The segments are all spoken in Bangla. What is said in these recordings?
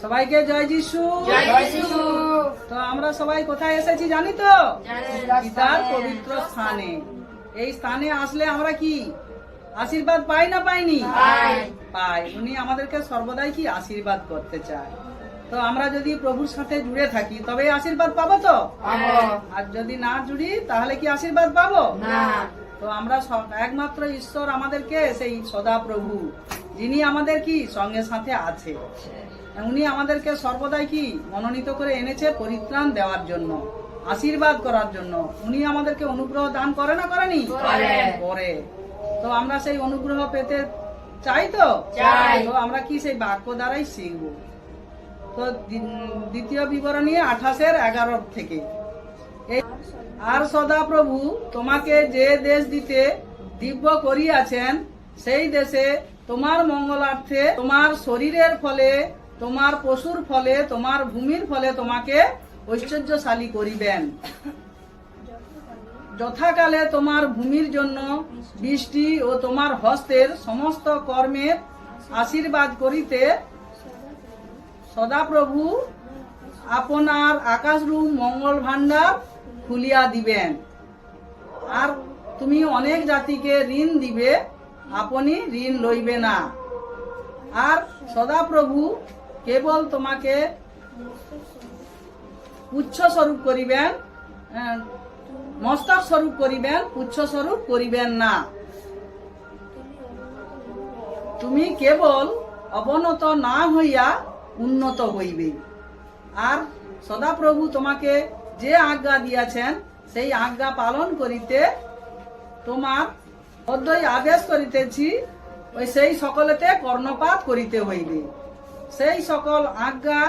সবাইকে জয় যিশু। তো আমরা সবাই কোথায় এসেছি জানি তো? পিতার পবিত্র স্থানে। এই স্থানে আসলে আমরা কি আশীর্বাদ পাই না পাইনি? পাই। উনি আমাদেরকে সর্বদাই কি আশীর্বাদ করতে চায়। তো আমরা যদি প্রভুর সাথে জুড়ে থাকি তবে আশীর্বাদ পাবো তো। আর যদি না জুড়ি তাহলে কি আশীর্বাদ পাবো না। তো আমরা একমাত্র ঈশ্বর আমাদেরকে সেই সদা প্রভু, যিনি আমাদের কি সঙ্গে সাথে আছে, উনি আমাদেরকে সর্বদাই কি মনোনীত করে এনেছে পরিত্রাণ দেওয়ার জন্য, আশীর্বাদ করার জন্য। উনি আমাদেরকে অনুগ্রহ দান করে না করেনি? করে। তো আমরা সেই অনুগ্রহ পেতে চাই তো। তো আমরা কি সেই বাক্য দ্বারাই শিখবো। তো দ্বিতীয় বিবরণী 28:11 থেকে, আর সদা প্রভু তোমাকে যে দেশ দিতে দিব্য করিয়াছেন সেই দেশে তোমার মঙ্গলার্থে তোমার শরীরের ফলে, তোমার পশুর ফলে, তোমার ভূমির ফলে তোমাকে ঐশ্বর্যশালী করিবেন। যথাকালে তোমার ভূমির জন্য বৃষ্টি ও তোমার হস্তের সমস্ত কর্মের আশীর্বাদ করিতে সদাপ্রভু আপনার আকাশরূপ মঙ্গল ভাণ্ডার খুলিয়া দিবেন। আর তুমি অনেক জাতিকে ঋণ দিবে, আপনি ঋণ লইবে না। আর সদাপ্রভু কেবল তোমাকে পুচ্ছ স্বরূপ করিবেন, মস্তক স্বরূপ করিবেন, পুচ্ছ স্বরূপ করিবেন না। তুমি কেবল অবনত না হইয়া উন্নত হইবে। আর সদাপ্রভু তোমাকে যে আজ্ঞা দিয়াছেন সেই আজ্ঞা পালন করিতে তোমার অদ্বৈ আদেশ করিতেছি, ওই সেই সকলেতে কর্ণপাত করিতে হইবে। সেই সকল আজ্ঞা,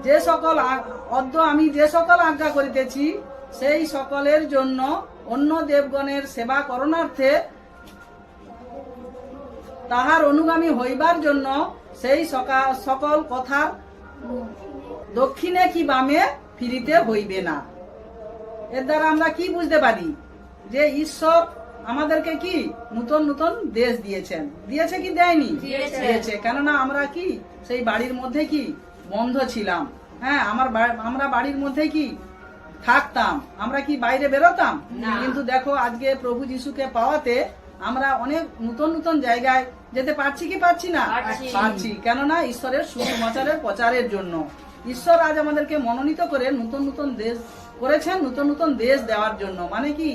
যে সকল আমি যে সকল আজ্ঞা করিতেছি সেই সকলের জন্য অন্য দেবগণের সেবা করণার্থে তাহার অনুগামী হইবার জন্য সেই সকল কথার দক্ষিণে কি বামে ফিরিতে হইবে না। এর দ্বারা আমরা কি বুঝতে পারি? যে ঈশ্বর আমাদেরকে কি নতুন নতুন দেশ দিয়েছেন। দিয়েছে কি দেয়নি? দিয়েছে। কেননা আমরা কি সেই বাড়ির মধ্যে কি বন্ধ ছিলাম। হ্যাঁ, আমরা বাড়ির মধ্যে কি থাকতাম, আমরা কি বাইরে বেরোতাম? কিন্তু দেখো আজকে প্রভু যিশুকে পাওয়াতে আমরা অনেক নতুন নতুন জায়গায় যেতে পারছি কি পারছি না? পারছি। কেননা ঈশ্বরের সুসমাচারের প্রচারের জন্য ঈশ্বর আজ আমাদেরকে মনোনীত করে নতুন নতুন দেশ করেছেন, নতুন নতুন দেশ দেওয়ার জন্য। মানে কি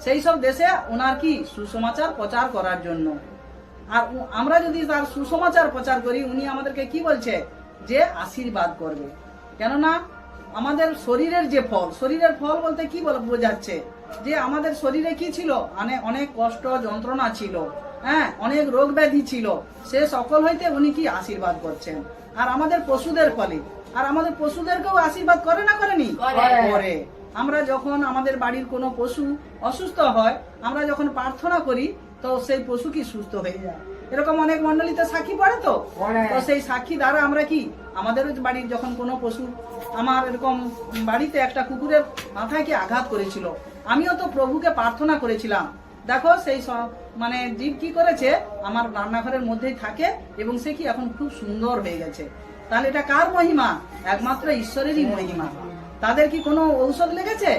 সেই সব দেশে ওনার কি সুসমাচার প্রচার করার জন্য। আর আমরা যদি তার সুসমাচার প্রচার করি, উনি আমাদেরকে কি বলছে? যে আশীর্বাদ করবে। কেননা আমাদের শরীরের যে ফল, শরীরের ফল বলতে কি বোঝাচ্ছে? যে আমাদের শরীরে কি ছিল? অনেক কষ্ট যন্ত্রণা ছিল, হ্যাঁ, অনেক রোগ ব্যাধি ছিল, সে সকল হইতে উনি কি আশীর্বাদ করছেন। আর আমাদের পশুদের ফলে, আর আমাদের পশুদেরকেও আশীর্বাদ করে না করেনি? করে। আমরা যখন আমাদের বাড়ির কোনো পশু অসুস্থ হয়, আমরা যখন প্রার্থনা করি তো সেই পশু কি সুস্থ হয়ে যায়। এরকম অনেক মন্ডলীতে সাক্ষী পড়ে তো। তো সেই সাক্ষী দ্বারা আমরা কি আমাদের বাড়ির যখন কোনো পশু, আমার এরকম বাড়িতে একটা কুকুরের মাথায় কি আঘাত করেছিল, আমিও তো প্রভুকে প্রার্থনা করেছিলাম। দেখো সেই মানে জীব কি করেছে, আমার রান্নাঘরের মধ্যেই থাকে এবং সে কি এখন খুব সুন্দর হয়ে গেছে। তাহলে এটা কার মহিমা? একমাত্র ঈশ্বরেরই মহিমা। তাদের কি কোনো ঔষধ লেগেছে?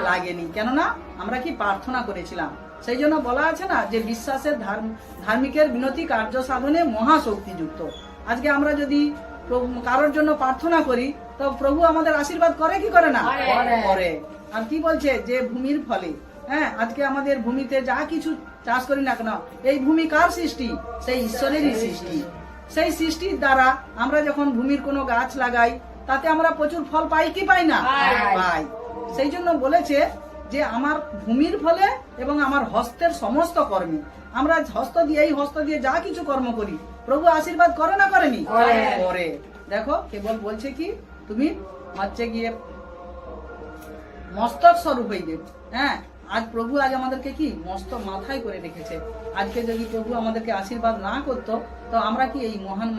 লাগেনি। কেননা আমরা কি প্রার্থনা করেছিলাম। সেই জন্য বলা আছে না যে বিশ্বাসের ধার্মিকের বিনতি কার্য সাধনে মহাশক্তিযুক্ত। আজকে আমরা যদি কারোর জন্য প্রার্থনা করি তো প্রভু আমাদের আশীর্বাদ করে কি করে না? করে। আর কি বলছে? যে ভূমির ফলে, হ্যাঁ, আজকে আমাদের ভূমিতে যা কিছু চাষ করি না কেন, এই ভূমি কার সৃষ্টি? সেই ঈশ্বরেরই সৃষ্টি। সেই সৃষ্টির দ্বারা আমরা যখন ভূমির কোনো গাছ লাগাই তাতে আমরা প্রচুর ফল পাই কি পাই না? পাই। সেই জন্য বলেছে যে আমার ভূমির ফলে এবং আমার হস্তের সমস্ত কর্মে, আমরা হস্ত দিয়ে যা কিছু কর্ম করি প্রভু আশীর্বাদ করে না করেনি? করে। দেখো কেবল বলছে কি তুমি হচ্ছে গিয়ে মস্তক স্বরূপ হইবে। হ্যাঁ, আজ প্রভু আজ আমাদেরকে কি মস্তক মাথায় করে রেখেছে। আজকে যদি প্রভু আমাদেরকে আশীর্বাদ না করতো তো আমরা কি এই মহান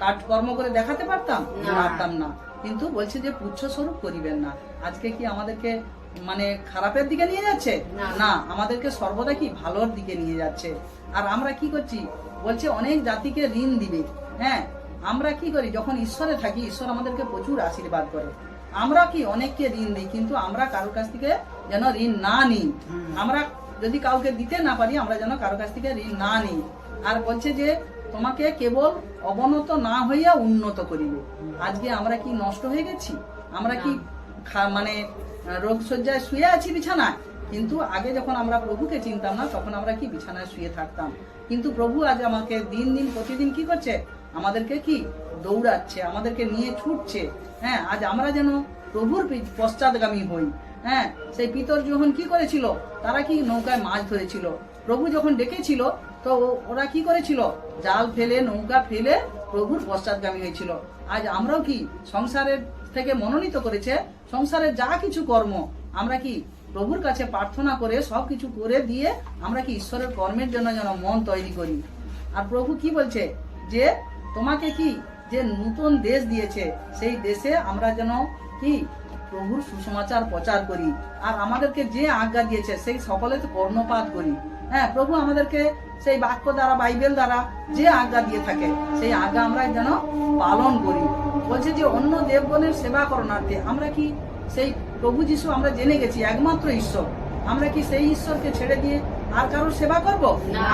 কাজকর্ম করে দেখাতে পারতাম না। কিন্তু বলছে যে পুচ্ছ স্বরূপ করিবেন না। আজকে কি আমাদেরকে মানে খারাপের দিকে নিয়ে যাচ্ছে? না, আমাদেরকে সর্বদা কি ভালোর দিকে নিয়ে যাচ্ছে। আর আমরা কি করছি? বলছে অনেক জাতিকে ঋণ দিবে। হ্যাঁ, আমরা কি করি, যখন ঈশ্বরে থাকি ঈশ্বর আমাদেরকে প্রচুর আশীর্বাদ করে। আমরা কি অনেককে ঋণ দিই, কিন্তু আমরা কারোর কাছ থেকে যেন ঋণ না নিই। আমরা যদি কাউকে দিতে না পারি, আমরা যেন কারোর কাছ থেকে ঋণ না নিই। আর বলছে যে তোমাকে কেবল অবনত না হইয়া উন্নত করিবে। আজকে আমরা কি নষ্ট হয়ে গেছি? আমরা কি মানে রোগ শয্যায় শুয়ে আছি বিছানায়? কিন্তু আগে যখন আমরা প্রভুকে চিনতাম না, তখন আমরা কি বিছানায় শুয়ে থাকতাম। কিন্তু প্রভু আজ আমাকে দিন দিন প্রতিদিন কি করছে, আমাদেরকে কি দৌড়াচ্ছে, আমাদেরকে নিয়ে ছুটছে। হ্যাঁ, আজ আমরা যেন প্রভুর পশ্চাৎগামী হই। হ্যাঁ, সেই পিতর যখন কি করেছিল, তারা কি নৌকায় মাছ ধরেছিল। প্রভু যখন ডেকেছিল, তো ওরা কি করেছিল, জাল ফেলে নৌকা ফেলে প্রভুর পশ্চাৎগামী হয়েছিল। আজ আমরাও কি সংসারের থেকে মনোনীত করেছে, সংসারের যা কিছু কর্ম আমরা কি প্রভুর কাছে প্রার্থনা করে সবকিছু করে দিয়ে আমরা কি ঈশ্বরের কর্মের জন্য যেন মন তৈরি করি। আর প্রভু কি বলছে, যে তোমাকে কি যে নতুন দেশ দিয়েছে, সেই দেশে আমরা যেন কি প্রভুর সুসমাচার প্রচার করি। আর আমাদেরকে যে আজ্ঞা দিয়েছে সেই সকলেতে কর্ণপাত করি। হ্যাঁ, প্রভু আমাদেরকে সেই বাক্য দ্বারা, বাইবেল দ্বারা যে আজ্ঞা দিয়ে থাকে, সেই আজ্ঞা আমরা যেন পালন করি। বলছে যে অন্য দেবগণের সেবা করণার্থে আমরা কি সেই প্রভু যিশু আমরা জেনে গেছি একমাত্র ঈশ্বর, আমরা কি সেই ঈশ্বরকে ছেড়ে দিয়ে আর কারোর সেবা করব?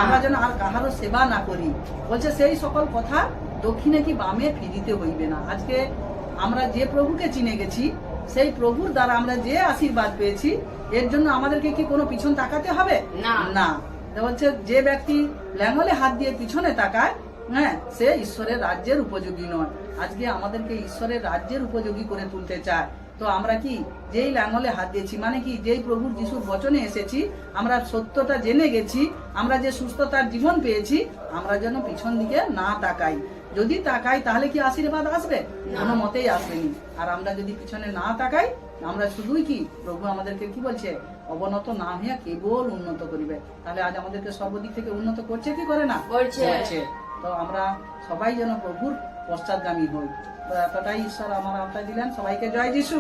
আমরা যেন আর কাহারও সেবা না করি। বলছে সেই সকল কথা দক্ষিণে কি বামে ফিরিতে হইবে না। আজকে আমরা যে প্রভুকে চিনে গেছি, সেই প্রভুর দ্বারা আমরা যে আশীর্বাদ পেয়েছি, এর জন্য আমাদেরকে কি কোনো পিছন তাকাতে হবে না। বলছে যে ব্যক্তি ল্যাঙ্গলে হাত দিয়ে পিছনে তাকায়, হ্যাঁ, সে ঈশ্বরের রাজ্যের উপযোগী নয়। আজকে আমাদেরকে ঈশ্বরের রাজ্যের উপযোগী করে তুলতে চায়। তো আমরা কি যেই লাঙলে হাত দিয়েছি, মানে কি যেই প্রভুর যিশুর বচনে এসেছি, আমরা সত্যটা জেনে গেছি, আমরা যে সুস্থতার জীবন পেয়েছি, আমরা যেন পিছন দিকে না তাকাই। যদি তাকাই তাহলে কি আশীর্বাদ আসবে? কোনো মতেই আসবেনি। আর আমরা যদি পিছনে না তাকাই, আমরা শুধুই কি প্রভু আমাদেরকে কি বলছে, অবনত না হইয়া কেবল উন্নত করিবে। তাহলে আজ আমাদেরকে সর্বদিক থেকে উন্নত করছে কি করে না? করছে। তো আমরা সবাই যেন প্রভুর পশ্চাৎগামী হই। তো এতটাই ঈশ্বর আমার আত্মায় দিলেন। সবাইকে জয় যিশু।